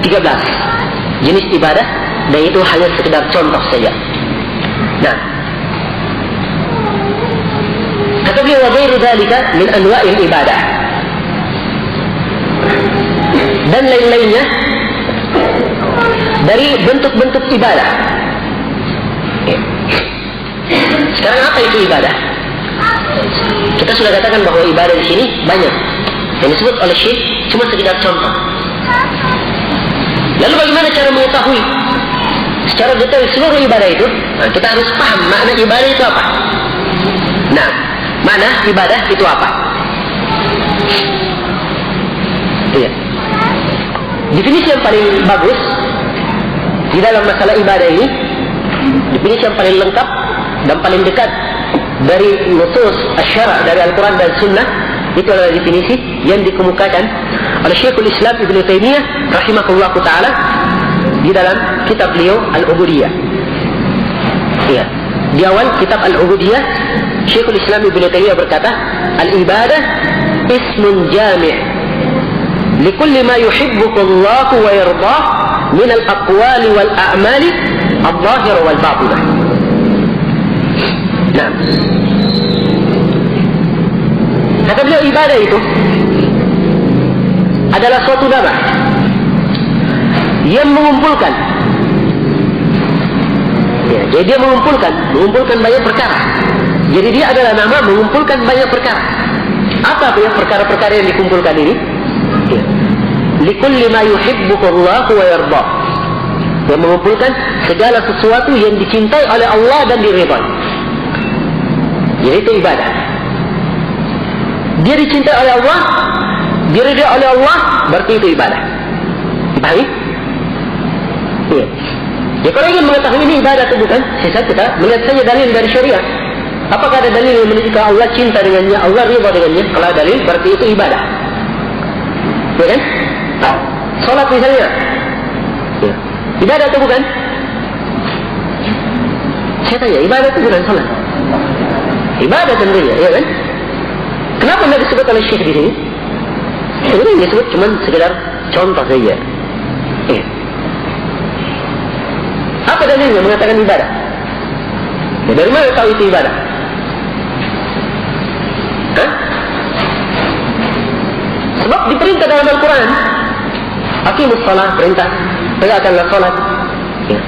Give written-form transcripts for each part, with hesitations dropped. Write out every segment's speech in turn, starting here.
13 jenis ibadah, dan itu hanya sekedar contoh saja. Nah, kata beliau, wa ghairu dzalika min anwa'il ibadah, dan lain-lainnya dari bentuk-bentuk ibadah. Sekarang apa itu ibadah? Kita sudah katakan bahwa ibadah di sini banyak. Yang disebut oleh Syekh cuma sekedar contoh. Lalu bagaimana cara mengetahui secara detail seluruh ibadah itu? Nah, kita harus paham makna ibadah itu apa. Nah, makna ibadah itu apa? Iya. Definisi yang paling bagus di dalam masalah ibadah ini, definisi yang paling lengkap dan paling dekat dari nusus asy-syara' dari Al-Quran dan Sunnah, itu adalah definisi yang dikemukakan oleh Syekhul Islam Ibnu Taimiyah rahimahullah ta'ala di dalam kitab beliau Al-Ubudiyah. Ya. Di awal kitab Al-Ubudiyah, Syekhul Islam Ibnu Taimiyah berkata, al-ibadah ismun jami' likulli ma yuhibbuhu Allah wa yardah min al-aqwali wal a'mali al-zahira wal batinah. Nah, kata beliau, ibadah itu adalah suatu nama yang mengumpulkan, ya, jadi dia mengumpulkan banyak perkara. Jadi dia adalah nama mengumpulkan banyak perkara. Apa ya perkara-perkara yang dikumpulkan ini? Ya. Likulli ma yuhibbuhu Allah wa yardah, yang mengumpulkan segala sesuatu yang dicintai oleh Allah dan diridhai. Jadi itu ibadah. Dia dicintai oleh Allah, diridhai oleh Allah, berarti itu ibadah. Dipahami? Iya. Ya, kalau ingin mengetahui ini ibadah atau bukan, sisa kita melihat saja dalil dari syariat. Apakah ada dalil yang menunjukkan Allah cinta dengannya, Allah ridha dengannya? Kalau ada dalil, berarti itu ibadah. Ya kan? Salat misalnya, ya. Ibadah atau bukan? Saya tanya, ibadah atau bukan salat? Ibadah tentunya, ya kan? Kenapa tidak disebut oleh Syekh di sini? Sebenarnya disebut cuma sekedar contoh saja. Ya. Apa dalilnya mengatakan ibadah? Ya, dari mana tahu itu ibadah? Hah? Sebab diperintah dalam Al-Quran, aqimus shalah, perintah tegakkanlah salat. Ya.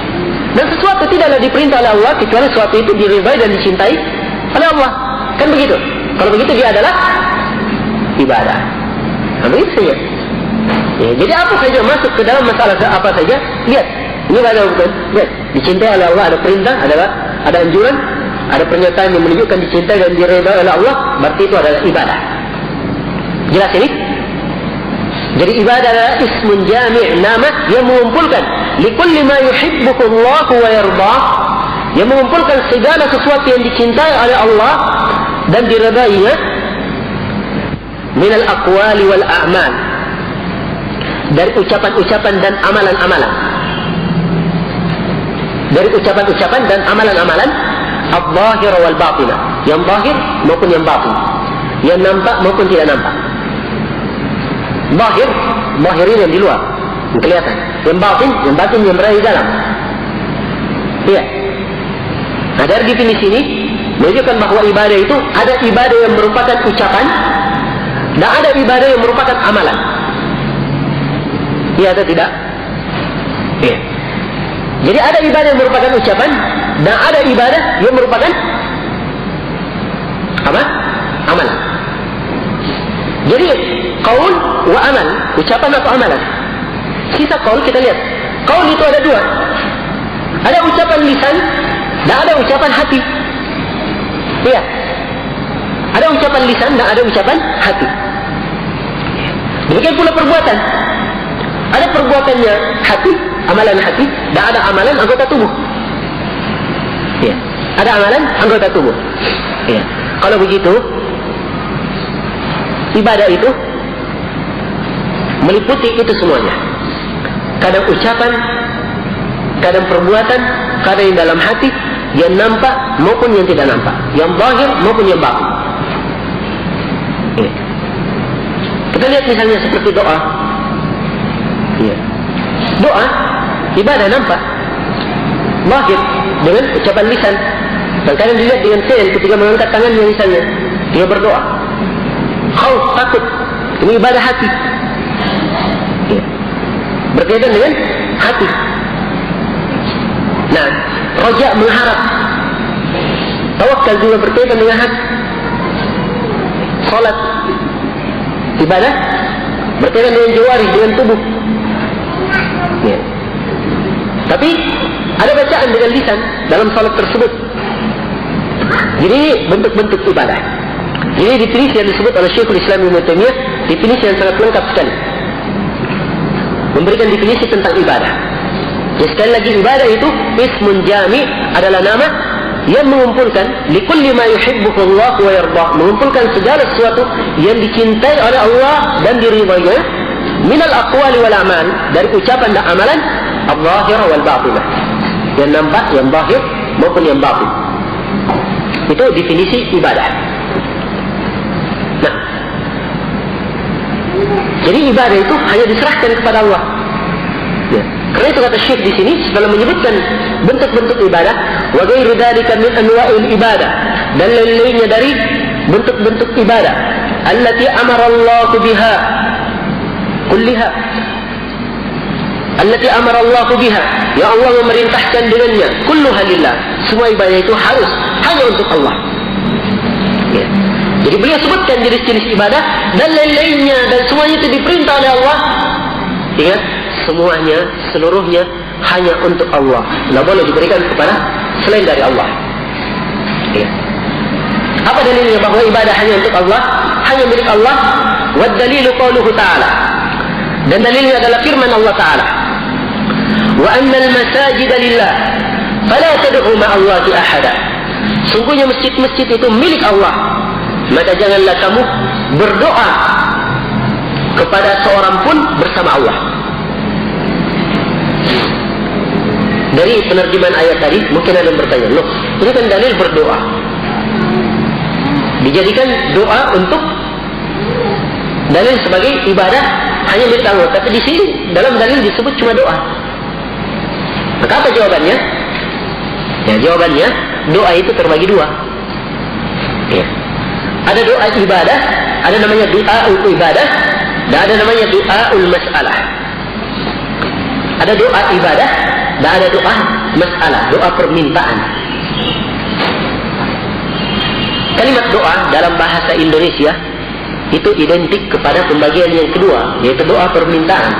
Dan sesuatu tidaklah diperintah oleh Allah kecuali sesuatu itu diridhai dan dicintai oleh Allah. Kan begitu? Kalau begitu dia adalah ibadah. Nah, begitu saja. Ya, jadi apa saja masuk ke dalam masalah apa saja, lihat. Ini ada bukan? Lihat. Dicintai oleh Allah, ada perintah, ada anjuran, ada pernyataan yang menunjukkan dicintai dan diridhai oleh Allah, berarti itu adalah ibadah. Jelas ini? Jadi ibadah adalah ismun jami', nama yang mengumpulkan likulli ma yuhibbuhu Allah wa yardah, yang mengumpulkan segala sesuatu yang dicintai oleh Allah dan diridainya, minal aqwali wal a'mal, dari ucapan-ucapan dan amalan-amalan, dari ucapan-ucapan dan amalan-amalan, al-zahir wal batinah, yang zahir maupun yang batin, yang nampak maupun tidak nampak. Zahir, zahirin yang di luar, yang kelihatan. Yang batin yang berada di dalam. Iya. Nah, dari definisi ini menunjukkan bahwa ibadah itu ada ibadah yang merupakan ucapan dan ada ibadah yang merupakan amalan. Iya atau tidak? Iya. Jadi ada ibadah yang merupakan ucapan dan ada ibadah yang merupakan apa? Amalan. Jadi qaul wa amal, ucapan atau amalan. Sisa qaul kita lihat. Qaul itu ada dua. Ada ucapan lisan dan ada ucapan hati. Iya. Ada ucapan lisan dan ada ucapan hati. Demikian pula perbuatan. Ada perbuatannya hati, amalan hati, dan ada amalan anggota tubuh. Iya. Ada amalan anggota tubuh. Iya. Kalau begitu, ibadah itu meliputi itu semuanya. Kadang ucapan, kadang perbuatan, kadang yang dalam hati, yang nampak maupun yang tidak nampak, yang zahir maupun yang batin. Kita lihat misalnya seperti doa. Ya. doa, ibadah nampak. Zahir dengan ucapan lisan. Dan kalian dilihat dengan sen ketika mengangkat tangannya misalnya, dia berdoa. Khauf, takut, ini ibadah hati. Ya. Berkaitan dengan hati. Nah, roja mengharap. Tawakal juga berkaitan dengan hati. Salat, ibadah berkaitan dengan jawari, dengan tubuh. Ya. Tapi ada bacaan dengan lisan dalam salat tersebut. Jadi bentuk-bentuk ibadah. Ini definisi yang disebut oleh Syekhul Islam Ibnu Taimiyah, definisi yang sangat lengkap sekali. Memberikan definisi tentang ibadah. Jadi sekali lagi ibadah itu ismun jami' adalah nama yang mengumpulkan likulli ma yuhibbuhu Allah wa yardah, mengumpulkan segala sesuatu yang dicintai oleh Allah dan diridainya minal aqwali wal a'mal, dari ucapan dan amalan al-zahirah wal batinah, yang nampak, yang zahir maupun yang batin. Itu definisi ibadah. Nah, jadi ibadah itu hanya diserahkan kepada Allah. Ya. Karena itu kata Syekh di sini setelah menyebutkan bentuk-bentuk ibadah, wa ghairu dzalika min anwa'il ibadah, dan lain-lainnya dari bentuk-bentuk ibadah, allati amara Allah biha kulliha, allati amara Allah biha, ya Allah memerintahkan dengannya, kulluha lillah, semua ibadah itu harus hanya untuk Allah. Ya. Jadi beliau sebutkan jenis-jenis ibadah dan lain-lainnya, dan semuanya itu diperintah oleh Allah. Ingat, semuanya, seluruhnya hanya untuk Allah. Tidak boleh diberikan kepada selain dari Allah. Ya. Apa dalilnya bahawa ibadah hanya untuk Allah, hanya milik Allah? Wad dalilu qauluhu ta'ala. Dan dalilnya adalah firman Allah Ta'ala. Wa annal masajida lillah fala tad'u ma'allahi ahada. Sungguhnya masjid-masjid itu milik Allah, maka janganlah kamu berdoa kepada seorang pun bersama Allah. Dari penerjemahan ayat tadi mungkin ada yang bertanya, loh, ini kan dalil berdoa, dijadikan doa untuk dalil sebagai ibadah hanya milik Allah, tapi di sini dalam dalil disebut cuma doa. Maka apa jawabannya? Ya, jawabannya doa itu terbagi dua. Ya. Ada doa ibadah, ada namanya doa ibadah, dan ada namanya doa mas'alah. Ada doa ibadah dan ada doa mas'alah, doa permintaan. Kalimat doa dalam bahasa Indonesia itu identik kepada pembagian yang kedua, yaitu doa permintaan.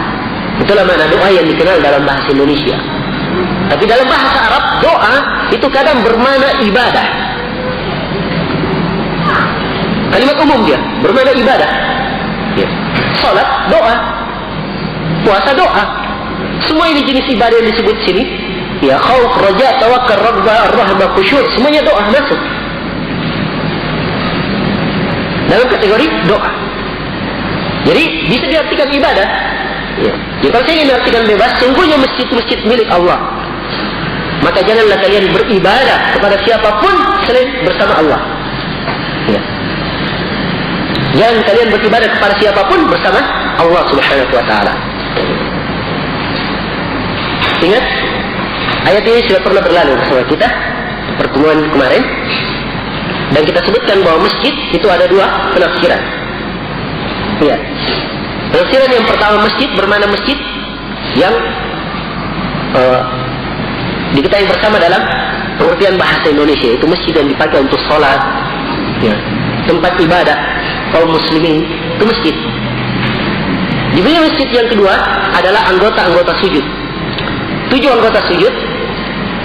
Itulah makna doa yang dikenal dalam bahasa Indonesia. Tapi dalam bahasa Arab, doa itu kadang bermakna ibadah. Kalimat umum dia, bermakna ibadah. Ya. Salat, doa. Puasa, doa. Semua ini jenis ibadah yang disebut sini. Ya, khauf, raja, tawakkal, raghbah, ar-rahbah, khusyuk, semuanya doa masuk dalam kategori doa. Jadi bisa diartikan ibadah. Ya. Jadi kalau saya ingin artikan bebas, sungguhnya masjid-masjid milik Allah, maka janganlah kalian beribadah kepada siapapun selain bersama Allah. Ya. Jangan kalian beribadah kepada siapapun bersama Allah Subhanahu wa ta'ala. Ingat, ayat ini sudah pernah berlalu bersama kita pertemuan kemarin, dan kita sebutkan bahwa masjid itu ada dua penafsiran. Ya. Penafsiran yang pertama, masjid bermakna masjid yang diketahui bersama dalam pengertian bahasa Indonesia, itu masjid yang dipakai untuk sholat, ya, tempat ibadah kaum muslimin, itu masjid. Diberi masjid yang kedua adalah anggota-anggota sujud. 7 anggota sujud.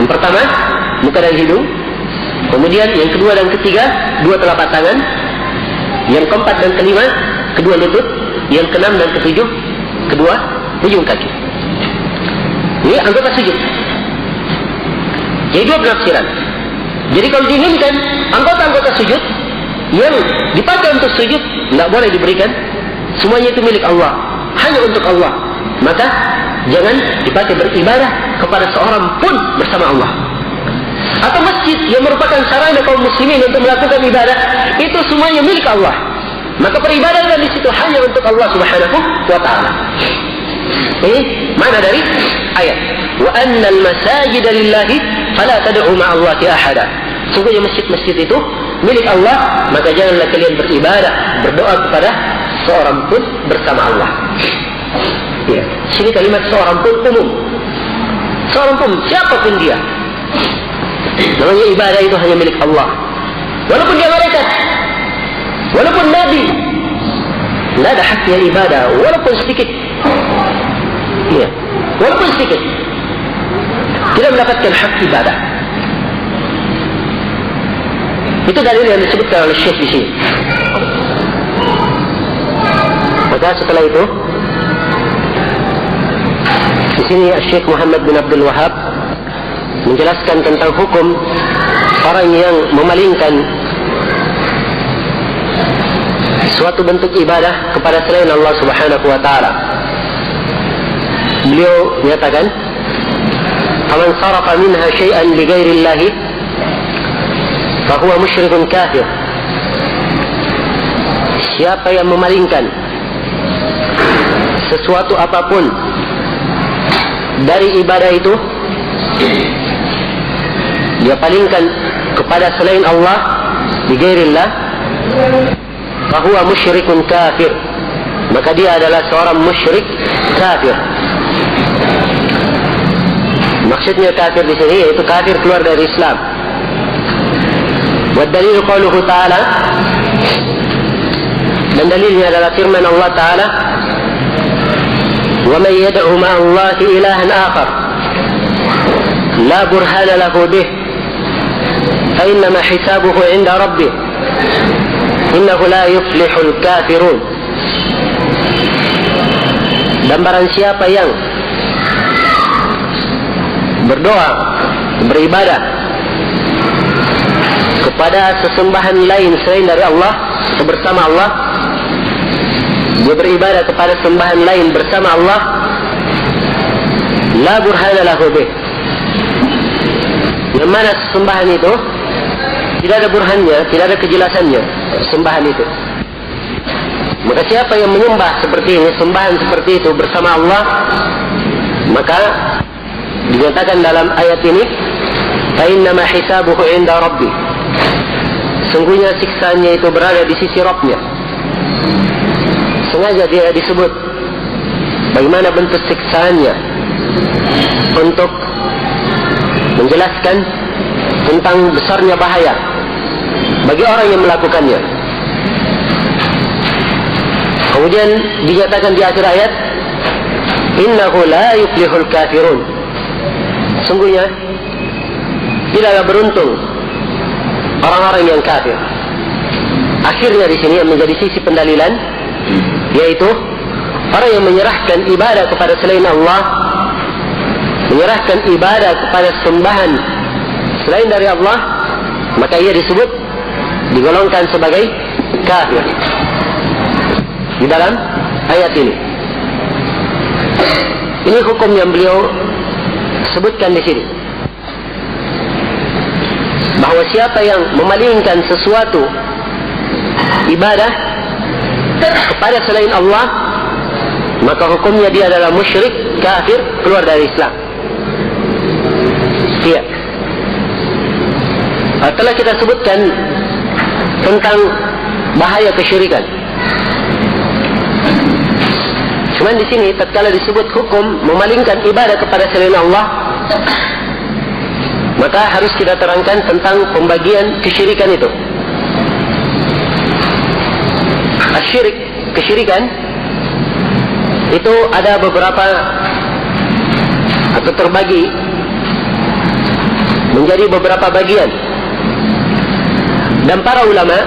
Yang pertama, muka dan hidung. Kemudian yang kedua dan ketiga, 2 telapak tangan. Yang keempat dan kelima, kedua lutut. Yang keenam dan ketujuh, kedua ujung kaki. Ini anggota sujud. Jadi 2 penafsiran. Jadi kalau diinginkan anggota-anggota sujud yang dipakai untuk sujud tidak boleh diberikan, semuanya itu milik Allah, hanya untuk Allah, maka jangan dipakai beribadah kepada seorang pun bersama Allah. Atau masjid yang merupakan sarana kaum muslimin untuk melakukan ibadah, itu semuanya milik Allah, maka peribadatan di situ hanya untuk Allah Subhanahu wa ta'ala. Ini mana dari ayat. Wa annal masajida lillahi fala tad'u ma'allahi ahada. Sungguhnya masjid-masjid itu milik Allah, maka janganlah kalian beribadah, berdoa kepada seorang pun bersama Allah. Ya, sini kalimat seorang pun umum. Seorang pun, siapapun dia. Namanya ibadah itu hanya milik Allah. Walaupun dia malaikat, walaupun nabi, tidak ada haknya ibadah, walaupun sedikit. Ya, walaupun sedikit, tidak mendapatkan hak ibadah. Itu dalil yang disebutkan oleh Syekh di sini. Maka setelah itu, di sini Syekh Muhammad bin Abdul Wahab menjelaskan tentang hukum orang yang memalingkan suatu bentuk ibadah kepada selain Allah Subhanahu wa taala. Beliau menyatakan, "Faman sarafa minha syai'an li ghairi Allah, fa huwa musyrikun kafir." Siapa yang memalingkan sesuatu apapun dari ibadah itu, dia palingkan kepada selain Allah, li ghairi Allah, fa huwa musyrikun kafir, maka dia adalah seorang musyrik kafir. Maksudnya kafir di sini yaitu kafir keluar dari Islam. Wa dalil qauluhu ta'ala, dan dalilnya adalah firman Allah Ta'ala, wa man yad'u ma'a Allahi ilahan akhar la burhana lahu bih fa innama hisabuhu 'inda rabbih innahu la yuflihul kafirun. Dan barang siapa yang berdoa, beribadah kepada sesembahan lain selain dari Allah atau bersama Allah, dia beribadah kepada sembahan lain bersama Allah, la burhana lahu bih, yang mana sesembahan itu tidak ada burhannya, tidak ada kejelasannya sembahan itu. Maka siapa yang menyembah seperti ini, sembahan seperti itu bersama Allah, maka dinyatakan dalam ayat ini, fa innama hisabuhu 'inda rabbi, sungguhnya siksanya itu berada di sisi Rabbnya. Sengaja dia disebut bagaimana bentuk siksaannya untuk menjelaskan tentang besarnya bahaya bagi orang yang melakukannya. Kemudian dinyatakan di akhir ayat, innahu la yuflihul kafirun, sungguhnya tidaklah beruntung orang-orang yang kafir. Akhirnya di sini yang menjadi sisi pendalilan, yaitu orang yang menyerahkan ibadah kepada selain Allah, menyerahkan ibadah kepada sembahan selain dari Allah, maka ia disebut, digolongkan sebagai kafir di dalam ayat ini. Ini hukum yang beliau sebutkan di sini, bahwa siapa yang memalingkan sesuatu ibadah kepada selain Allah, maka hukumnya dia adalah musyrik, kafir, keluar dari Islam. Iya. Telah kita sebutkan tentang bahaya kesyirikan. Cuman di sini tatkala disebut hukum memalingkan ibadah kepada selain Allah, maka harus kita terangkan tentang pembagian kesyirikan itu. Asyirik, kesyirikan itu ada beberapa atau terbagi menjadi beberapa bagian. Dan para ulama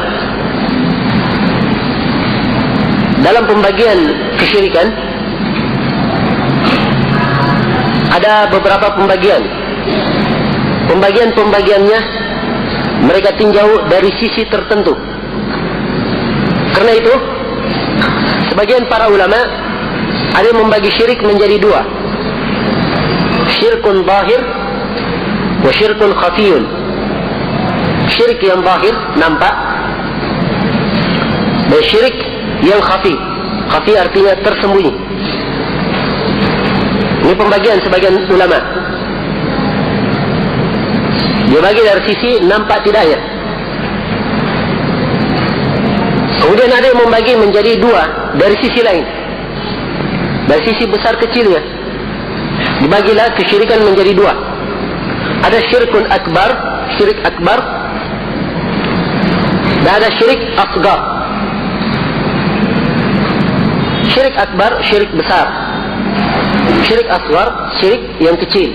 dalam pembagian kesyirikan ada beberapa pembagian. Pembagian-pembagiannya mereka tinjau dari sisi tertentu. Karena itu sebagian para ulama ada yang membagi syirik menjadi dua, syirkun zahir wa syirkun khafiyun. Syirik yang zahir, nampak, dan syirik yang khafi. Khafi artinya tersembunyi. Ini pembagian sebagian ulama. Dia bagi dari sisi nampak tidaknya. Kemudian ada yang membagi menjadi dua dari sisi lain. Dari sisi besar kecilnya dibagilah kesyirikan menjadi dua. Ada syirkun akbar, syirik akbar, dan ada syirik asgar. Syirik akbar, syirik besar. Syirik asgar, syirik yang kecil.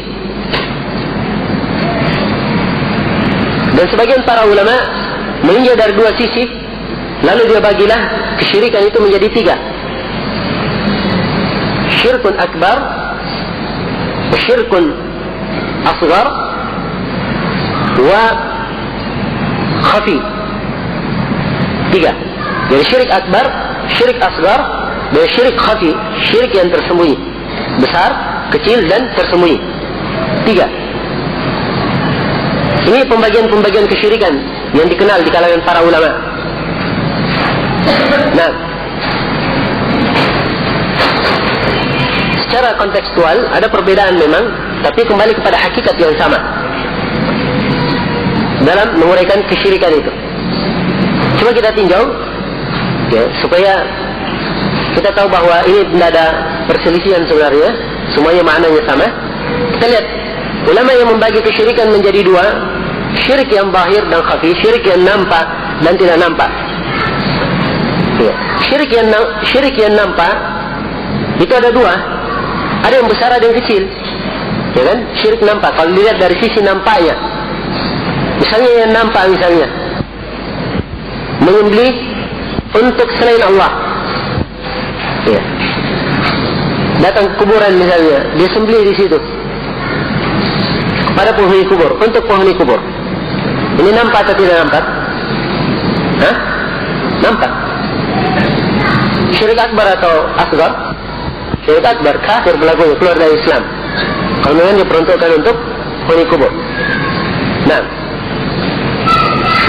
Dan sebagian para ulama meninjau dari dua sisi, lalu dia bagilah kesyirikan itu menjadi tiga. Syirkun akbar, syirkun asgar, wa khafi. Tiga. Jadi syirik akbar, syirik asgar, dan syirik khafi, syirik yang tersembunyi. Besar, kecil, dan tersembunyi. Tiga. Ini pembagian-pembagian kesyirikan yang dikenal di kalangan para ulama. Nah, secara kontekstual ada perbedaan memang, tapi kembali kepada hakikat yang sama dalam menguraikan kesyirikan itu. Coba kita tinjau, ya, supaya kita tahu bahawa ini tidak ada perselisihan sebenarnya, semuanya maknanya sama. Kita lihat ulama yang membagi kesyirikan menjadi dua, syirik yang zahir dan khafi, syirik yang nampak dan tidak nampak. Ya. Syirik yang nampak itu ada dua, ada yang besar, ada yang kecil, ya kan? Syirik nampak, kalau dilihat dari sisi nampaknya, misalnya yang nampak, misalnya menyembelih untuk selain Allah, ya. Datang ke kuburan misalnya, dia sembelih di situ pada penghuni kubur, untuk penghuni kubur. Ini nampak atau tidak nampak? Hah? Nampak. Syirik akbar atau asgar? Syirik akbar, kafir berlakunya, keluar dari Islam. Kalau memang diperuntukkan untuk penghuni kubur. Nah,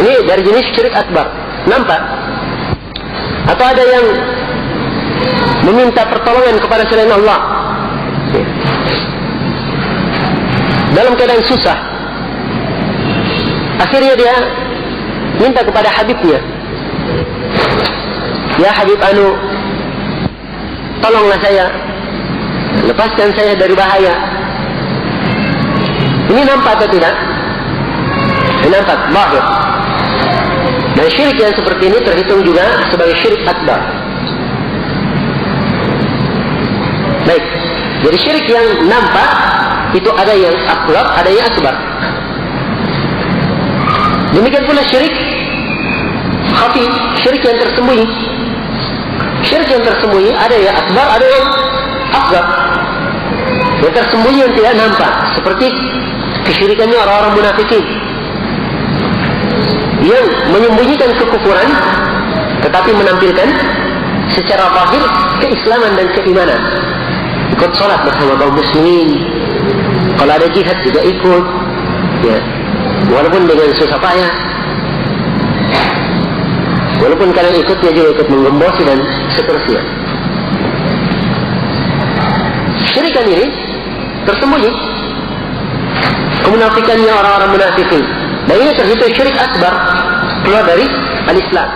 ini dari jenis syirik akbar. Nampak? Atau ada yang meminta pertolongan kepada selain Allah dalam keadaan susah, akhirnya dia minta kepada Habibnya, ya Habib anu, tolonglah saya, lepaskan saya dari bahaya. Ini nampak atau tidak? Ini nampak, zahir. Dan syirik yang seperti ini terhitung juga sebagai syirik akbar. Baik, jadi syirik yang nampak itu ada yang akbar, ada yang akbar. Demikian pula syirik khafi, syirik yang tersembunyi. Syirik yang tersembunyi ada yang akbar, ada yang akbar. Yang tersembunyi yang tidak nampak, seperti kesyirikannya orang-orang munafikin yang menyembunyikan kekufuran tetapi menampilkan secara zahir keislaman dan keimanan. Ikut salat bersama kaum muslimin, kalau ada jihad juga ikut, ya, walaupun dengan susah payah. Walaupun kalian ikut, dia juga ikut menggembosi dan seterusnya. Syirikan ini tersembunyi, kemunafikannya orang-orang munafikin, dan ini terhitung syirik akbar, keluar dari al-Islam.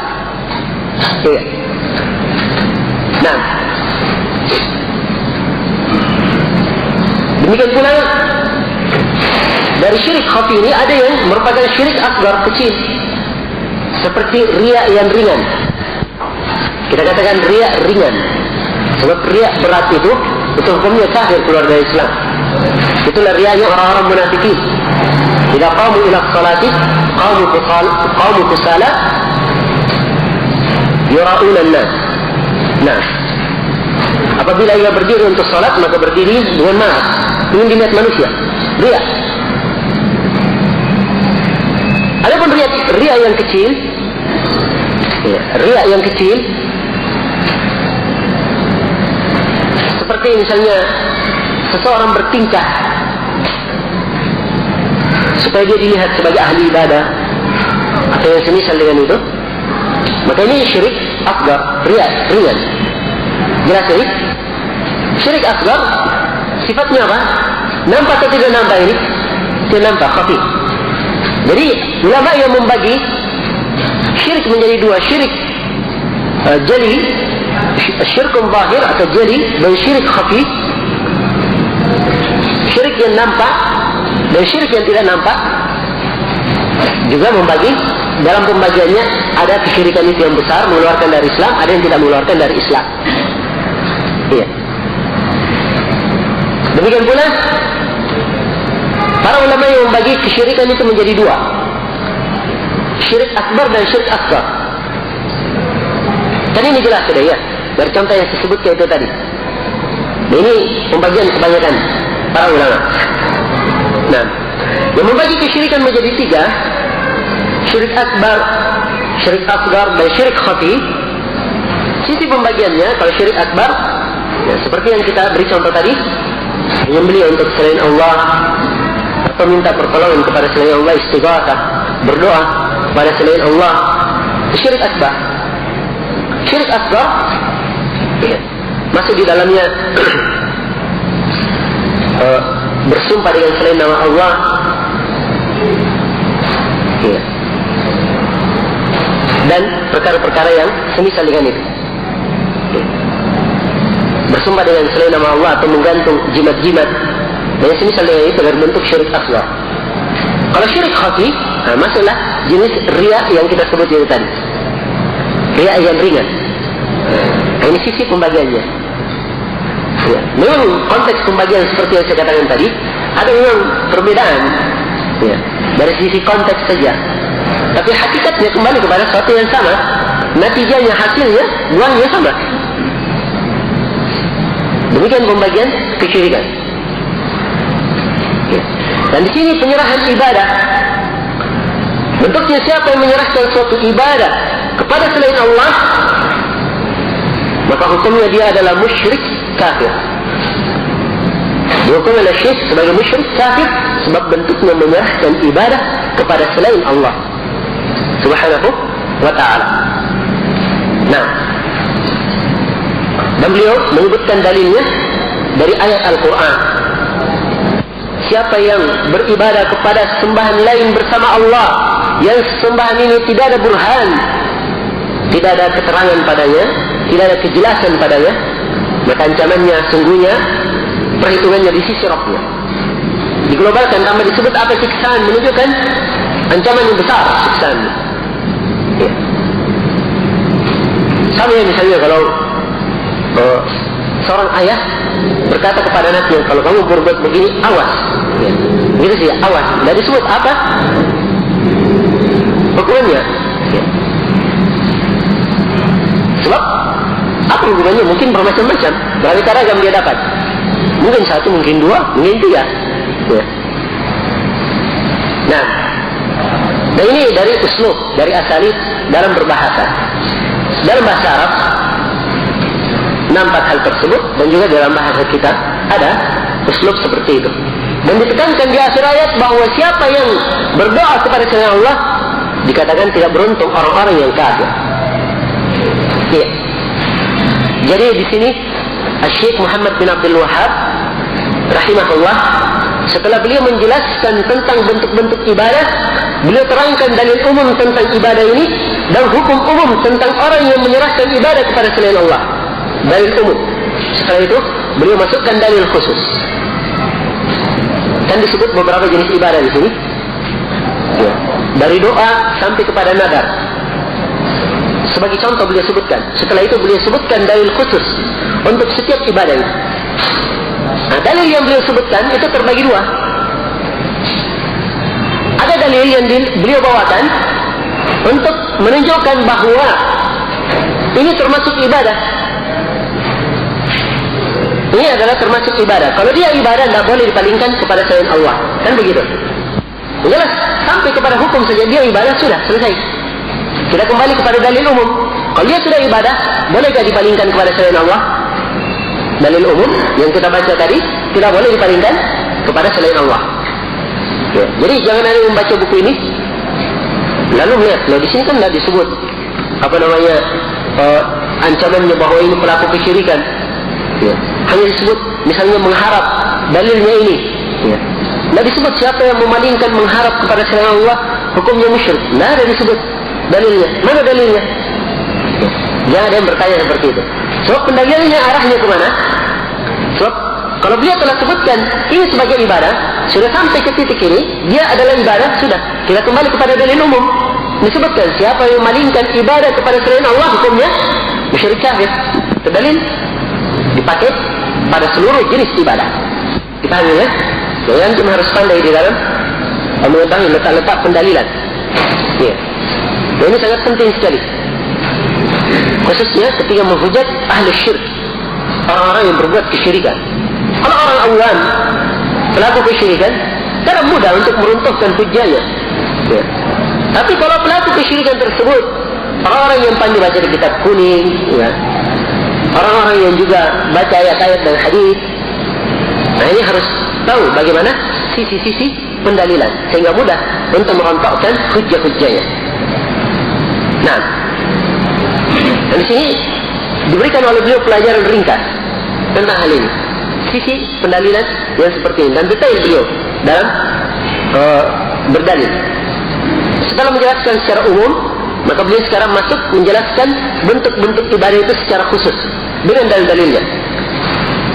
Ya. Nah, demikian pula dari syirik khafi ini ada yang merupakan syirik akbar, kecil, seperti riya yang ringan. Kita katakan riya ringan, sebab riya berat itu hukumnya kafir, keluar dari Islam. Itulah riyanya orang-orang munafikin. Jika qamu ila salati qamu kusala yura'una an-nas. Nah, apabila ia berdiri untuk salat, maka berdiri dengan malas, ingin dilihat manusia. Riya. Adapun riya yang kecil, ya, riya yang kecil seperti misalnya seseorang bertingkah supaya dia dilihat sebagai ahli ibadah atau yang semisal dengan itu, maka ini syirik akbar, riya ringan. Jelas ini? Syirik akbar sifatnya apa? Nampak atau tidak nampak ini? Tidak nampak, khafi. Jadi ulama yang membagi syirik menjadi dua, syirik jali, syirkun zahir atau jali, dan syirik khafi. Syirik yang nampak dan syirik yang tidak nampak juga membagi. Dalam pembagiannya ada kesyirikan itu yang besar mengeluarkan dari Islam, ada yang tidak mengeluarkan dari Islam. Iya. Demikian pula para ulama yang membagi kesyirikan itu menjadi dua, syirik akbar dan syirik asghar. Dan ini jelas sudah ya dari contoh yang saya sebutkan itu tadi. Dan ini pembagian kebanyakan para ulama. Nah, yang membagi kesyirikan menjadi tiga, syirik akbar, syirik asghar, dan syirik khafi. Sisi pembagiannya, kalau syirik akbar, ya, seperti yang kita beri contoh tadi, menyembelih untuk selain Allah, atau minta pertolongan kepada selain Allah, istighatsah, berdoa kepada selain Allah, syirik akbar. Syirik asghar, ya, masuk di dalamnya bersumpah dengan selain nama Allah, ya, dan perkara-perkara yang semisal dengan itu. Bersumpah dengan selain nama Allah atau menggantung jimat-jimat dan semisal dengan itu berbentuk syirik asghar. Kalau syirik khafi, masuklah jenis riya yang kita sebut itu tadi, riya yang ringan. Ini sisi pembagiannya. Ya, memang konteks pembagian seperti yang saya katakan tadi ada memang perbedaan, ya, dari sisi konteks saja. Tapi hakikatnya kembali kepada sesuatu yang sama. Natijanya, hasilnya, buahnya sama. Demikian pembagian kesyirikan. Ya. Dan di sini penyerahan ibadah. Bentuknya siapa yang menyerahkan suatu ibadah kepada selain Allah, maka hukumnya dia adalah musyrik kafir. Dihukum oleh syirik sebagai musyrik kafir sebab bentuknya menyerahkan ibadah kepada selain Allah Subhanahu wa ta'ala. Nah, dan beliau menyebutkan dalilnya dari ayat Al-Quran. Siapa yang beribadah kepada sembahan lain bersama Allah, yang sembahan ini tidak ada burhan, tidak ada keterangan padanya, tidak ada kejelasan padanya, maka ancamannya sungguhnya perhitungannya di sisi Rabbnya. Diglobalkan tanpa disebut apa siksaan, menunjukkan ancaman yang besar siksaan. Ya. Sama yang misalnya kalau seorang ayah berkata kepada anaknya, kalau kamu berbuat begini, awas. Ya. Begitu sih, awas. Tidak disebut apa hukumannya. Ya. Sebab apa hukumannya? Mungkin bermacam-macam, beraneka ragam dia dapat. Mungkin satu, mungkin dua, mungkin tiga. Ya. Nah, dan ini dari uslub, dari asalib dalam berbahasa. Dalam bahasa Arab nampak hal tersebut, dan juga dalam bahasa kita ada uslub seperti itu. Dan ditekankan di akhir ayat bahwa siapa yang berdoa kepada selain Allah dikatakan tidak beruntung orang-orang yang kafir. Ya. Jadi di sini Syekh Muhammad bin Abdul Wahhab rahimahullah, setelah beliau menjelaskan tentang bentuk-bentuk ibadah, beliau terangkan dalil umum tentang ibadah ini dan hukum umum tentang orang yang menyerahkan ibadah kepada selain Allah. Dalil umum. Setelah itu beliau masukkan dalil khusus. Kan disebut beberapa jenis ibadah di sini. Ya. Dari doa sampai kepada nadar. Sebagai contoh beliau sebutkan. Setelah itu beliau sebutkan dalil khusus untuk setiap ibadah ini. Nah, dalil yang beliau sebutkan itu terbagi dua. Ada dalil yang beliau bawakan untuk menunjukkan bahawa ini termasuk ibadah. Ini adalah termasuk ibadah. Kalau dia ibadah, tidak boleh dipalingkan kepada selain Allah. Kan begitu? Jelas, sampai kepada hukum saja dia ibadah, sudah selesai. Sudah kembali kepada dalil umum. Kalau dia sudah ibadah, bolehkah dipalingkan kepada selain Allah? Dalil umum yang kita baca tadi tidak boleh dipalingkan kepada selain Allah. Ya. Jadi jangan ada yang membaca buku ini lalu melihat, di sini kan tidak disebut apa namanya ancamannya bahwa ini pelaku kesyirikan. Ya. Hanya disebut misalnya mengharap dalilnya ini. Ya. Tidak disebut siapa yang memalingkan mengharap kepada selain Allah hukumnya musyrik. Tidak ada disebut dalilnya. Mana dalilnya? Ya. Jangan ada yang bertanya seperti itu. Sebab pendalilannya arahnya kemana? Sebab kalau beliau telah sebutkan ini sebagai ibadah, sudah sampai ke titik ini, dia adalah ibadah, sudah. Kita kembali kepada dalil umum. Disebutkan siapa yang memalingkan ibadah kepada selain Allah hukumnya musyrik kafir. Itu dalil dipakai pada seluruh jenis ibadah. Dipahami ya? Yang cuma harus pandai di dalam mengetahui letak-letak pendalilan. Ya. Ini sangat penting sekali. Khususnya ketika menghujat ahli syirik, orang-orang yang berbuat kesyirikan. Kalau orang awam pelaku kesyirikan, sangat mudah untuk meruntuhkan hujahnya. Ya. Tapi kalau pelaku kesyirikan tersebut, orang-orang yang pandai baca di kitab kuning, ya, orang-orang yang juga baca ayat-ayat dan hadis, nah ini harus tahu bagaimana sisi-sisi pendalilan sehingga mudah untuk merontokkan hujah-hujahnya. Nah, dan di sini diberikan oleh beliau pelajaran ringkas tentang hal ini, sisi pendalilan yang seperti ini, dan detail beliau dalam berdalil. Setelah menjelaskan secara umum, maka beliau sekarang masuk menjelaskan bentuk-bentuk ibadah itu secara khusus dengan dalil-dalilnya.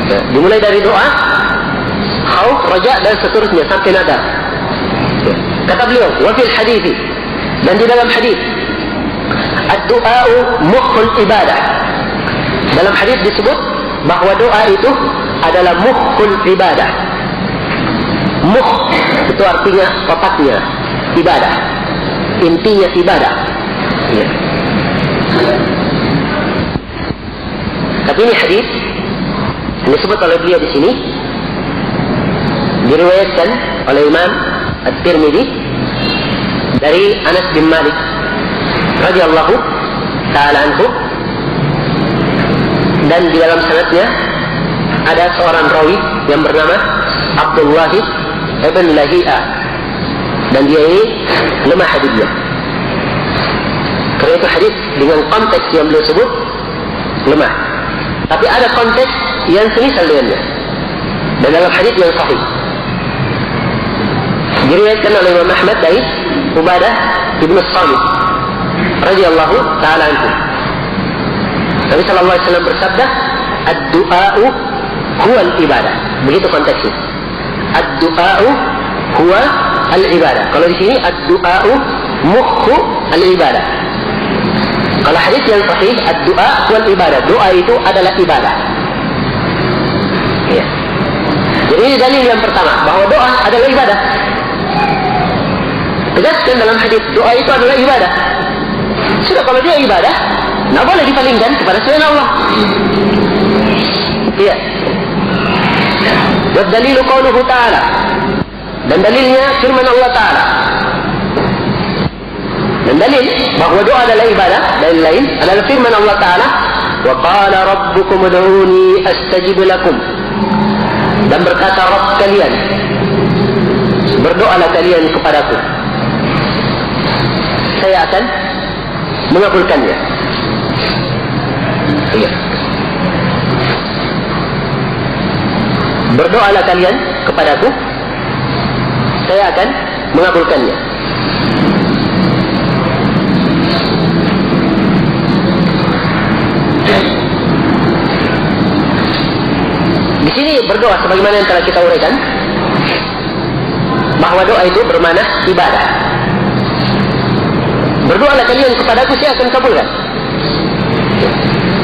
Ya, dimulai dari doa, khauf, raja dan seterusnya sampai nadar. Ya. Kata beliau, wa fil hadithi, dan di dalam hadis, ad-du'a'u mukhul ibadah. Dalam hadis disebut bahwa doa itu adalah mukhul ibadah. Mukh itu artinya otaknya ibadah, intinya ibadah. Ya. Tapi ini hadis yang disebut oleh beliau di sini diriwayatkan oleh Imam At-Tirmidzi dari Anas bin Malik radhiyallahu taala anhu, dan di dalam sanadnya ada seorang rawi yang bernama Abdullah ibn Lahi'a, dan dia ini lemah hadisnya. Karena itu hadis dengan konteks yang beliau sebut lemah. Tapi ada konteks yang semisal dengannya. Dan dalam hadis yang sahih diriwayatkan oleh Imam Ahmad dari Ubadah ibn Samit radhiyallahu taala anhu. Nabi sallallahu alaihi wasallam bersabda, "Ad-du'a'u huwa al-ibadah." Begitu konteksnya. Ad-du'a'u huwa al-ibadah. Kalau di sini ad-du'a'u mukhu al-ibadah. Kalau hadis yang sahih, ad-du'a huwa al-ibadah. Doa itu adalah ibadah. Ya. Jadi ini dalil yang pertama bahwa doa adalah ibadah. Tegaskan dalam hadis doa itu adalah ibadah. Sudah, kalau dia ibadah, tidak boleh dipalingkan kepada selain Allah. Iya. Dan dalilu qauluhu ta'ala, dan dalilnya firman Allah Ta'ala. Dan dalil bahawa doa adalah ibadah, dalil lain adalah firman Allah Ta'ala, wa qala rabbukum ud'uni astajib lakum, dan berkata Rabb kalian, berdoalah kalian kepadaku, saya akan mengabulkannya. Iya. Berdoalah kalian kepadaku, saya akan mengabulkannya. Di sini berdoa sebagaimana yang telah kita uraikan, bahwa doa itu bermakna ibadah. Berdoalah kalian kepadaku, saya akan kabulkan.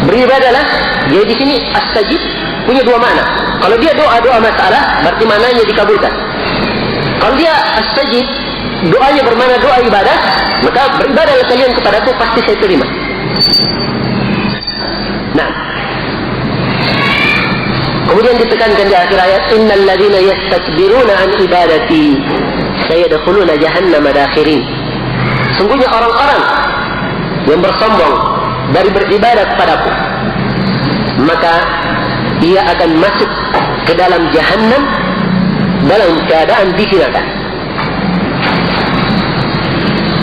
Beribadahlah, jadi di sini astajib punya dua makna. Kalau dia doa-doa masalah, berarti maknanya dikabulkan. Kalau dia astajib, doanya bermakna doa ibadah, maka beribadahlah kalian kepadaku, pasti saya terima. Nah, kemudian ditekankan di akhir ayat, innal ladzina yastakbiruna an ibadati sayadkhuluna jahannama dakhirin. Sungguhnya orang-orang yang bersombong dari beribadah kepadaku, maka ia akan masuk ke dalam jahannam dalam keadaan dihinakan.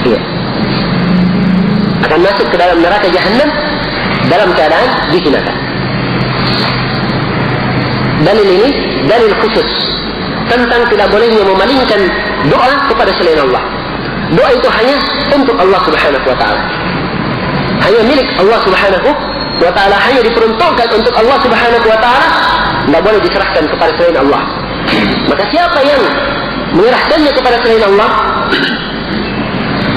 Iya. Akan masuk ke dalam neraka jahannam dalam keadaan dihinakan. Dalil ini dalil khusus tentang tidak bolehnya memalingkan doa kepada selain Allah. Doa itu hanya untuk Allah Subhanahu wa taala. Hanya milik Allah Subhanahu wa taala, hanya diperuntukkan untuk Allah Subhanahu wa taala, tidak boleh diserahkan kepada selain Allah. Maka siapa yang menyerahkannya kepada selain Allah,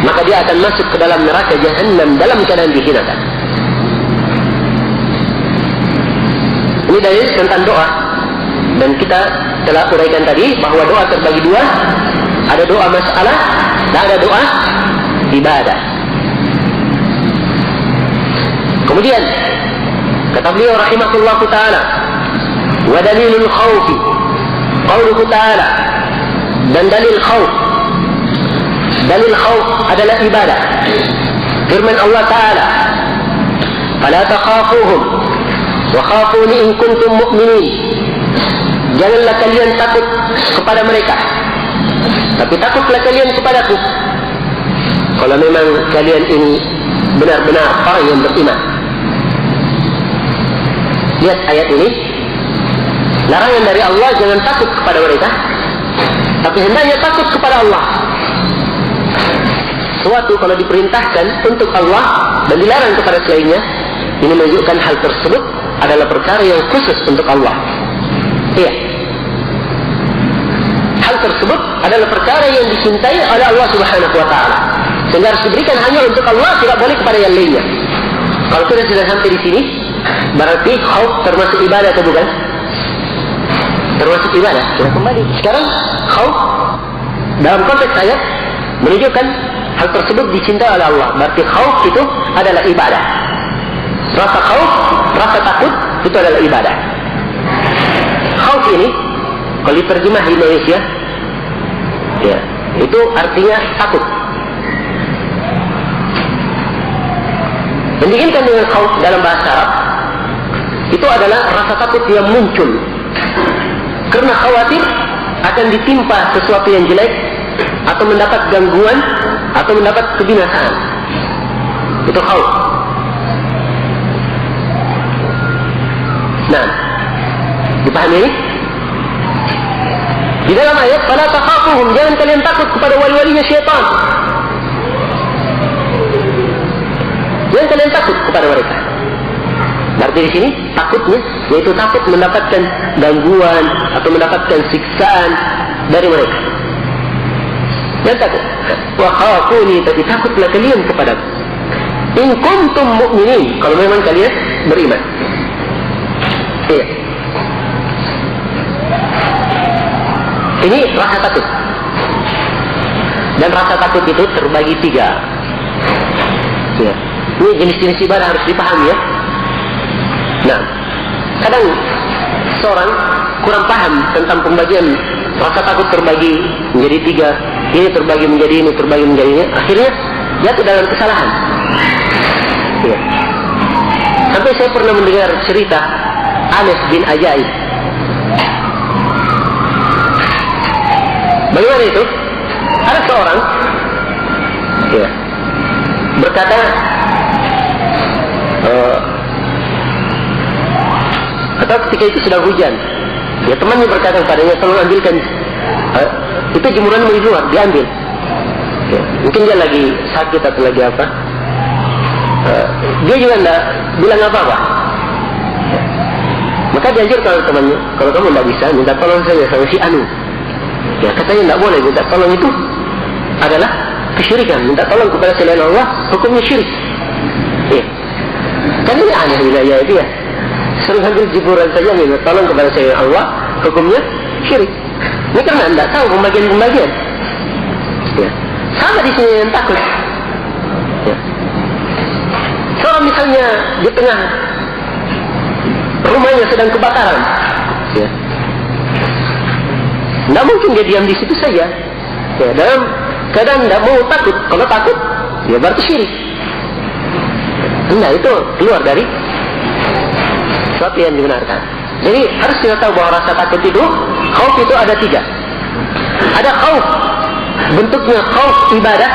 maka dia akan masuk ke dalam neraka Jahannam dalam keadaan dihinakan. Ini dalil tentang doa. Dan kita telah uraikan tadi bahwa doa terbagi dua. Ada doa masalah dan ada doa ibadah. Kemudian kata beliau rahimahullahu ta'ala, wa dalilul khawfi qauluhu ta'ala, dan dalil khawf. Dalil khawf adalah ibadah. Firman Allah Ta'ala, fala takhafuhum wa khafuni in kuntum mu'minin. Janganlah kalian takut kepada mereka, tapi takutlah kalian kepadaku kalau memang kalian ini benar-benar orang yang beriman. Lihat ayat ini, larangan dari Allah jangan takut kepada mereka, tapi hendaknya takut kepada Allah. Suatu kalau diperintahkan untuk Allah dan dilarang kepada selainnya, ini menunjukkan hal tersebut adalah perkara yang khusus untuk Allah. Iya, hal tersebut adalah perkara yang dicintai oleh Allah Subhanahu wa taala, sehingga harus diberikan hanya untuk Allah, tidak boleh kepada yang lainnya. Kalau kita sudah sampai di sini, berarti khauf termasuk ibadah atau bukan? Termasuk ibadah. Kita kembali. Sekarang khauf dalam konteks ayat menunjukkan hal tersebut dicintai oleh Allah. Berarti khauf itu adalah ibadah. Rasa khauf, rasa takut itu adalah ibadah. Khauf ini kalau diterjemah di Indonesia, ya, itu artinya takut. Yang diinginkan dengan khauf dalam bahasa Arab itu adalah rasa takut yang muncul karena khawatir akan ditimpa sesuatu yang jelek, atau mendapat gangguan, atau mendapat kebinasaan. Itu khauf. Nah, dipahami ini? Di dalam ayat, fala takhafuhum, jangan kalian takut kepada wali-walinya syaitan. Jangan kalian takut kepada mereka. Berarti di sini takutnya yaitu takut mendapatkan gangguan atau mendapatkan siksaan dari mereka. Jangan takut. Wa khafuni, tapi takutlah kalian kepadaku. In kuntum mu'minin, kalau memang kalian beriman. Iya. Ini rasa takut. Dan rasa takut itu terbagi 3. Ya. Ini jenis-jenis ibadah harus dipahami, ya. Nah, kadang seorang kurang paham tentang pembagian rasa takut terbagi menjadi 3. Ini terbagi menjadi ini, terbagi menjadi ini. Akhirnya jatuh dalam kesalahan. Ya. Sampai saya pernah mendengar cerita Anas bin Ajaib. Bagaimana itu? Ada seorang, ya, berkata, atau ketika itu sedang hujan, ya, temannya berkata kepadanya, tolong ambilkan, itu jemuranmu di luar, diambil. Ya, mungkin dia lagi sakit atau lagi apa. Dia juga tidak bilang apa-apa. Ya. Maka diajarkan oleh temannya, kalau kamu tidak bisa, minta tolong saja sama si Anu. Ya, katanya tidak boleh, minta tolong itu adalah kesyirikan. Minta tolong kepada selain Allah, hukumnya syirik. Ya. Kan ini aneh wilayah itu, ya. Sering ambil jemuran saja, minta tolong kepada selain Allah, hukumnya syirik. Ini karena tidak tahu pembagian-pembagian. Ya. Sama di sini yang takut. Ya. Seorang misalnya di tengah rumahnya sedang kebakaran, ya, tidak mungkin dia diam di situ saja. Ya, dalam keadaan tidak mau takut. Kalau takut, ya berarti syirik. Nah, itu keluar dari sesuatu yang dibenarkan. Jadi harus kita tahu bahwa rasa takut itu, khauf itu ada 3. Ada khauf bentuknya khauf ibadah.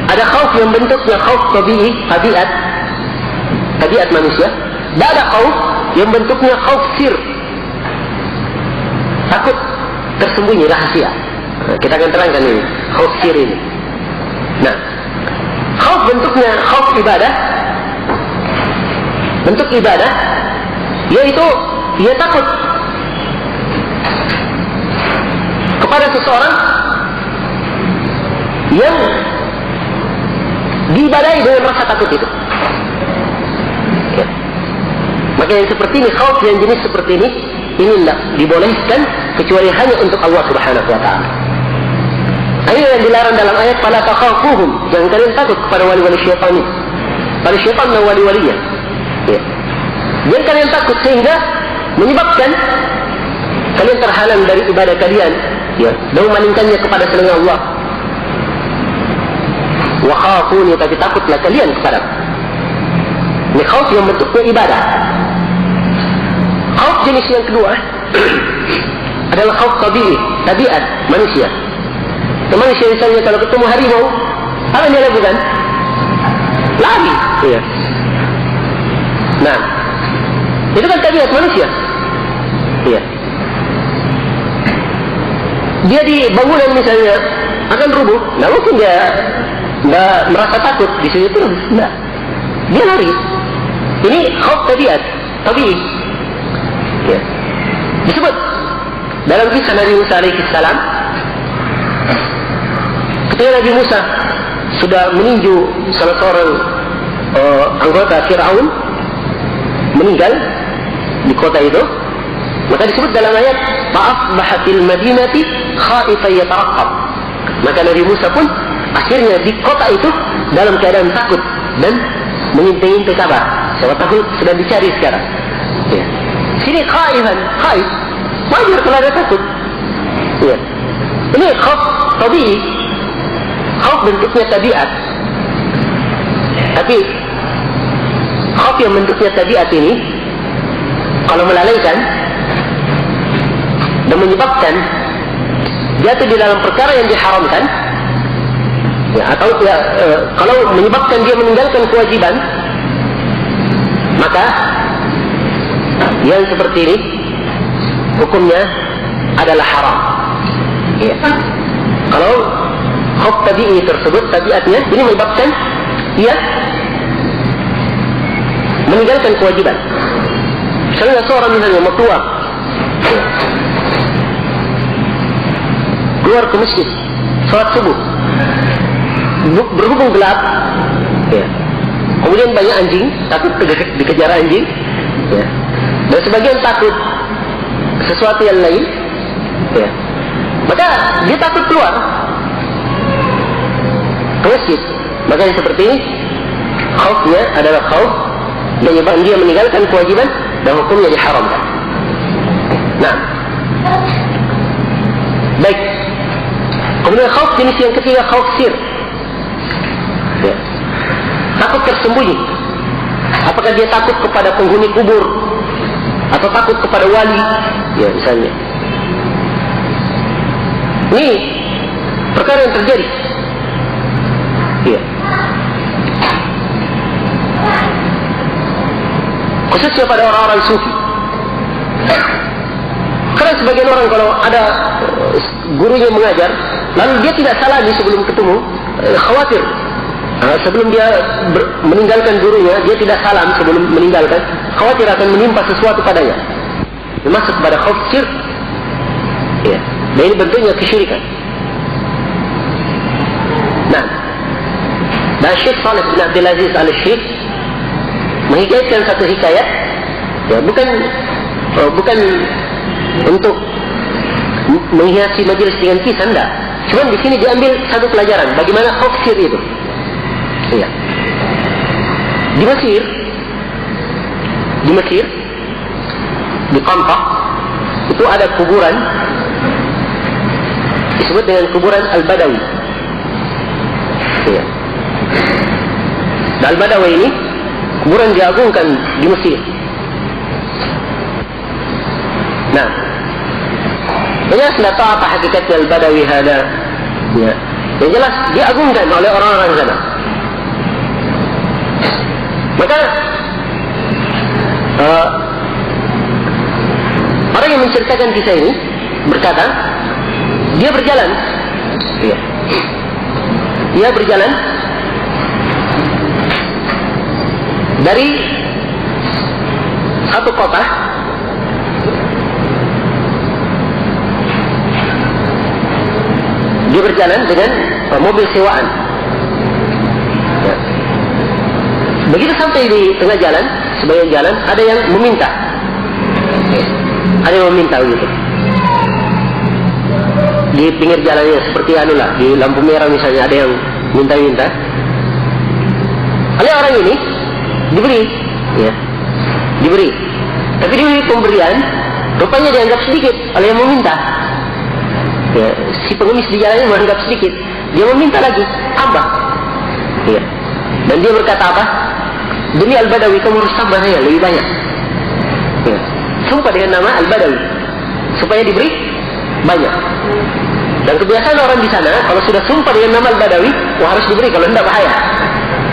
Ada khauf yang bentuknya khauf tabiat manusia. Dan ada khauf yang bentuknya khauf sir. takut tersembunyi rahasia. Kita akan terangkan ini, khauf sir ini. Nah, khauf bentuknya khauf ibadah. Bentuk ibadah yaitu ia takut kepada seseorang yang diibadahi dengan rasa takut itu. Ya. Maka yang seperti ini, khauf yang jenis seperti ini tidak dibolehkan kecuali hanya untuk Allah Subhanahu wa taala. Ini yang dilarang dalam ayat fala takhafuhum, jangan kalian takut kepada wali-wali syaitan ini. Pada syaitan dan wali-walinya. Ya. Jangan kalian takut sehingga menyebabkan kalian terhalang dari ibadah kalian, ya, dan memalingkannya kepada selain Allah. Wa khafuni, tapi takutlah kalian kepada. Ini khauf yang bentuknya ibadah. Khauf jenis yang kedua adalah khauf tabi'i, tabiat manusia. Manusia misalnya kalau ketemu harimau, apa yang dia lakukan? Lari. Ya. Nah, itu kan tabiat manusia. Ya. Dia di bangunan misalnya akan rubuh, nggak mungkin dia nggak merasa takut di situ terus, nggak. Dia lari. Ini khauf tabiat, tabi'i. Ya. Disebut dalam kisah Nabi Musa alaihissalam, ketika Nabi Musa sudah meninju salah seorang anggota Fir'aun meninggal di kota itu, maka disebut dalam ayat fa'asbahatil madinati khaifan yataraqqab. Maka Nabi Musa pun akhirnya di kota itu dalam keadaan takut dan mengintai-intai kabar. Siapa tahu sedang dicari sekarang. Ya. Sini khaifan, khaif. Wajar kalau ada takut. Ya. Ini khauf tabi'i. Khauf bentuknya tabiat. Tapi khauf yang bentuknya tabiat ini kalau melalaikan dan menyebabkan jatuh di dalam perkara yang diharamkan, ya, atau ya, kalau menyebabkan dia meninggalkan kewajiban, maka yang seperti ini hukumnya adalah haram. Ya. Kalau khauf tabi'i tersebut, tabiatnya ini menyebabkan ia meninggalkan kewajiban. Misalnya seorang misalnya mau keluar ke masjid, sholat subuh, berhubung gelap, ya. Kemudian banyak anjing, takut dikejar anjing, ya. Dan sebagian takut sesuatu yang lain, ya. Maka dia takut keluar ke masjid. Maka yang seperti ini khaufnya adalah khauf dan menyebabkan dia meninggalkan kewajiban dan hukumnya diharamkan. Nah, baik. Kemudian khauf jenis yang ketiga, khauf sir. Ya. Takut tersembunyi. Apakah dia takut kepada penghuni kubur atau takut kepada wali? Ya, misalnya. Ini perkara yang terjadi. Ya. Khususnya pada orang-orang sufi. Karena sebagian orang kalau ada gurunya mengajar, lalu dia tidak salami sebelum ketemu, khawatir. Sebelum dia meninggalkan gurunya, dia tidak salam sebelum meninggalkan, khawatir akan menimpa sesuatu padanya. Dia masuk kepada khauf sir. Ya. Dan ini bentuknya kesyirikan. Nah, dan Syekh Saleh bin Abdul Aziz Al-Syekh menghikayatkan satu hikayat, ya, bukan untuk menghiasi majelis dengan kisah, enggak. Cuma di sini diambil satu pelajaran bagaimana khauf sir itu. Ya. Di Mesir, di Qamtah itu ada kuburan disebut dengan kuburan Al-Badawi. Ya. Dan Al-Badawi ini kuburan diagungkan di Mesir. Nah, jelas tidak tahu apa hakikatnya Al-Badawi ada. Ya. Yang jelas diagungkan oleh orang-orang sana. Maka orang yang menceritakan kisah ini berkata, dia berjalan, ya. Dia berjalan dari satu kota dia berjalan dengan mobil sewaan. Ya. Begitu sampai di tengah jalan, sebagian jalan ada yang meminta. Ya. Ada yang meminta gitu. Di pinggir jalannya seperti anulah, di lampu merah misalnya ada yang minta-minta. Oleh orang ini diberi, ya. Diberi. Tapi diberi pemberian rupanya dianggap sedikit oleh yang meminta. Ya, si pengemis di jalannya menganggap sedikit. Dia meminta lagi, tambah. Ya. Dan dia berkata apa? Demi Al-Badawi kamu harus tambah saya lebih banyak. Ya. Sumpah dengan nama Al-Badawi supaya diberi banyak. Dan kebiasaan orang di sana kalau sudah sumpah dengan nama Al-Badawi, wah harus diberi, kalau tidak bahaya.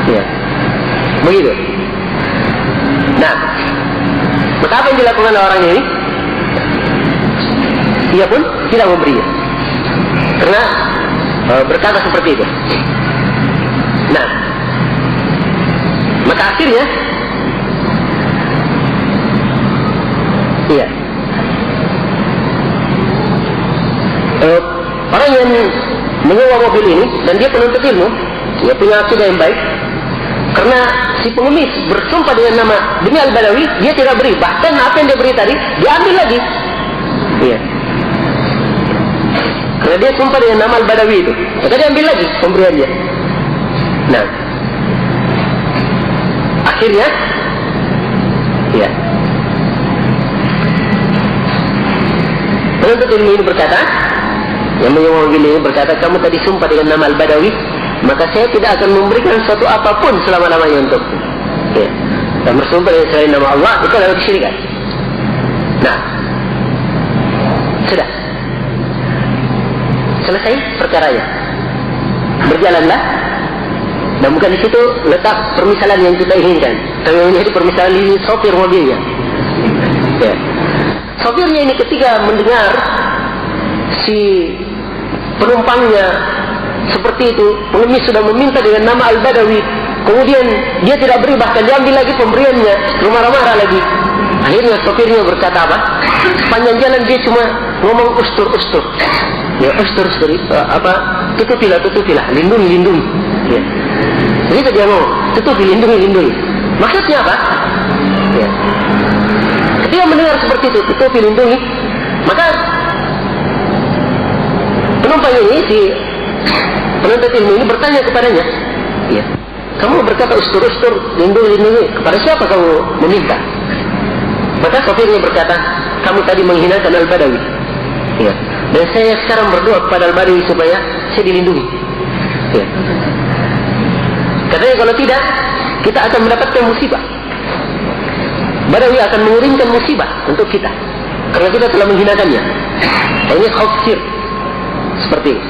Ya. Begitu. Nah, maka apa yang dilakukan oleh orang ini? Dia pun tidak memberinya. Karena berkata seperti itu. Nah, maka akhirnya iya, orang yang menyewa mobil ini dan dia penuntut ilmu, dia punya akidah yang baik. Karena si pengemis bersumpah dengan nama demi Al-Badawi, dia tidak beri. Bahkan apa yang dia beri tadi, dia ambil lagi. Iya. Karena dia sumpah dengan nama Al-Badawi itu, maka dia ambil lagi pemberiannya. Nah, akhirnya, ya, penuntut ilmu ini berkata, yang menyewa mobil ini berkata, kamu tadi sumpah dengan nama Al-Badawi, maka saya tidak akan memberikan sesuatu apapun selama-lamanya untukmu. Ya. Dan bersumpah dengan selain nama Allah itu adalah kesyirikan. Nah, sudah selesai perkaranya. Berjalanlah. Dan bukan di situ letak permisalan yang kita inginkan. Tapi menjadi permisalan ini sopir mobilnya. Ya. Sopirnya ini ketika mendengar si penumpangnya seperti itu, pengemis sudah meminta dengan nama Al-Badawi, kemudian dia tidak beri, bahkan dia ambil lagi pemberiannya, marah-marah lagi. Akhirnya sopirnya berkata apa? Sepanjang jalan dia cuma ngomong ustur-ustur. Ya, ustur-ustur, tutupilah, lindungi. Ya. Jadi dia ngomong, tutupi, lindungi. Maksudnya apa? Ya. Ketika mendengar seperti itu, tutupi, lindungi, maka penumpang ini, si penuntut ilmu ini bertanya kepadanya, ya, kamu berkata ustur-ustur, lindungi, kepada siapa kamu meminta? Maka sopirnya berkata, kamu tadi menghinakan Al-Badawi. Ya. Dan saya sekarang berdoa kepada Al-Badawi supaya saya dilindungi. Ya. Katanya kalau tidak, kita akan mendapatkan musibah. Badawi akan mengirimkan musibah untuk kita, karena kita telah menghinakannya. Ini khaufir seperti ini.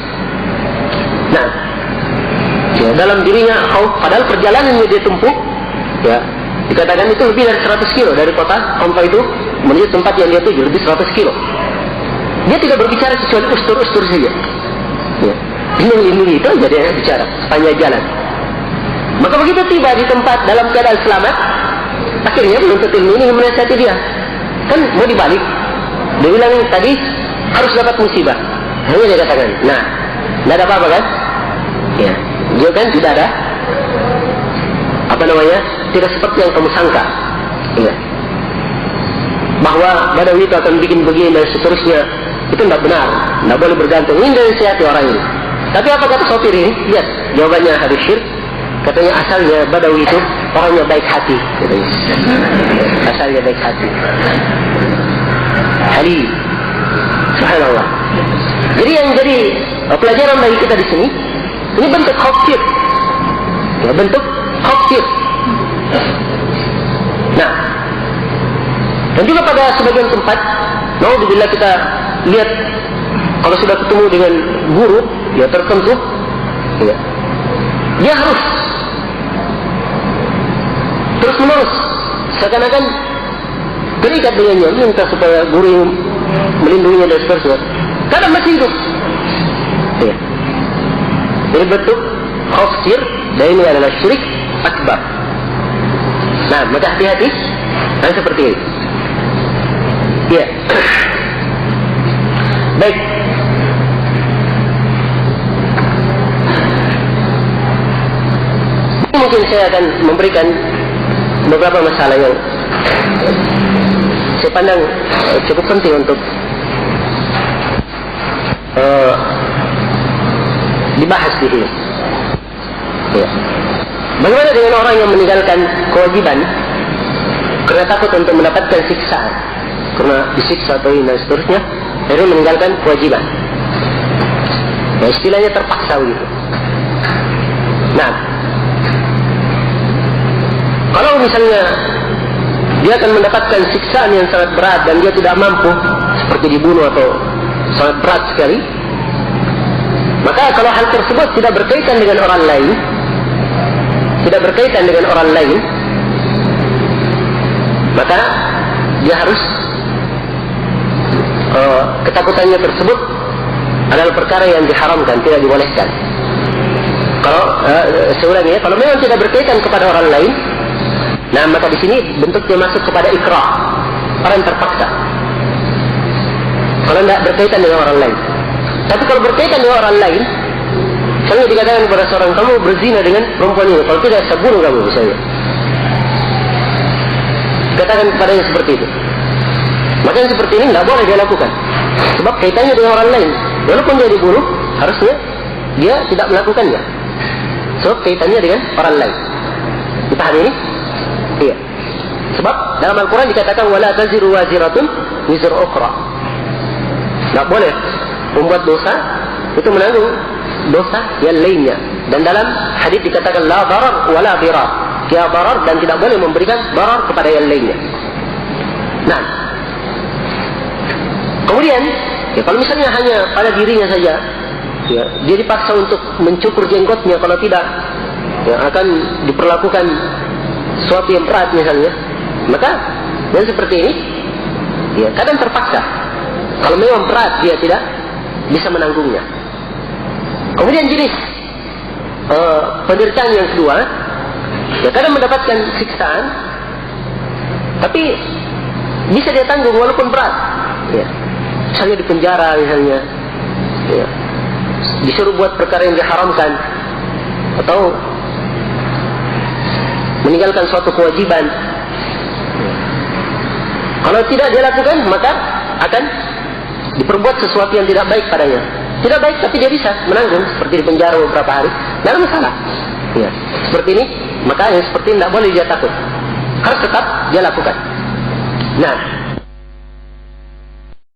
Nah, ya, dalam dirinya khauf, padahal perjalanan yang dia tempuh, ya, dikatakan itu lebih dari 100 kilo dari kota Konfa itu menuju tempat yang dia tuju, lebih 100 kilo. Dia tidak berbicara kecuali ustur-ustur saja. Ya. Lindungi itu aja dia bicara sepanjang jalan. Maka begitu tiba di tempat dalam keadaan selamat, akhirnya penuntut ilmu ini menasihati dia. Kan mau dibalik. Dia bilang tadi harus dapat musibah. Hanya dia katakan, nah, tidak ada apa-apa kan? Ya, dia kan tidak ada tidak seperti yang kamu sangka. Ya. Bahwa Badawi itu akan bikin begini dan seterusnya. Itu tidak benar, tidak boleh bergantung. Ini dari sihati orang ini. Tapi apa kata sopir ini? Lihat jawabannya Habib Syir. Katanya asalnya Badawi itu orangnya baik hati. Katanya. Asalnya baik hati. Halim. Subhanallah. Jadi yang jadi pelajaran bagi kita di sini, ini bentuk khaufir. Ya, bentuk khaufir. Nah, dan juga pada sebagian tempat, naudzubillah kita lihat kalau sudah ketemu dengan guru ya tertentu, ya, dia harus terus menerus seakan-akan terikat dengannya, minta supaya guru yang melindunginya dan seterusnya. kadang masih hidup. Ya. Ini bentuk khauf kecil, dan ini adalah syirik akbar. Nah, maka hati-hati dan seperti ini. Ya. Baik. Mungkin saya akan memberikan beberapa masalah yang saya pandang cukup penting untuk dibahas di sini. Ya. Bagaimana dengan orang yang meninggalkan kewajiban karena takut untuk mendapatkan siksaan, karena disiksa atau dan seterusnya, akhirnya meninggalkan kewajiban. Nah, istilahnya terpaksa begitu. Nah, kalau misalnya dia akan mendapatkan siksaan yang sangat berat dan dia tidak mampu, seperti dibunuh atau sangat berat sekali, maka kalau hal tersebut tidak berkaitan dengan orang lain, maka dia harus ketakutannya tersebut adalah perkara yang diharamkan, tidak dibolehkan. Kalau seulangi, kalau memang tidak berkaitan kepada orang lain, nah maka di sini bentuknya masuk kepada ikrah, orang terpaksa. Kalau tidak berkaitan dengan orang lain. Tapi kalau berkaitan dengan orang lain, kalau dikatakan kepada seorang, kamu berzina dengan perempuan ini, kalau tidak saya bunuh kamu misalnya, katakan kepadanya seperti itu, maka yang seperti ini tidak boleh dia lakukan, sebab kaitannya dengan orang lain. Walaupun dia dibunuh, harusnya dia tidak melakukannya, sebab kaitannya dengan orang lain. Dipahami ini? Iya. Sebab dalam Al-Quran dikatakan wala taziru waziratun wizra ukhra. Tidak boleh membuat dosa itu menanggung dosa yang lainnya. Dan dalam hadis dikatakan la darar wala dirar, tidak darar dan tidak boleh memberikan darar kepada yang lainnya. Nah, kemudian ya, kalau misalnya hanya pada dirinya saja, ya, dia dipaksa untuk mencukur jenggotnya, kalau tidak ya, akan diperlakukan suatu yang berat misalnya, maka yang seperti ini ya kadang terpaksa. Kalau memang berat dia tidak bisa menanggungnya. Kemudian jenis penderitaan yang kedua, ya kadang mendapatkan siksaan, tapi bisa dia tanggung walaupun berat. Ya, misalnya di penjara misalnya, ya, disuruh buat perkara yang diharamkan, atau meninggalkan suatu kewajiban. Kalau tidak dia lakukan, maka akan diperbuat sesuatu yang tidak baik padanya. Tidak baik, tapi dia bisa menanggung, seperti di penjara beberapa hari, tidak ada masalah. Ya, seperti ini, maka yang seperti ini tidak boleh dia takut, harus tetap dia lakukan. Nah,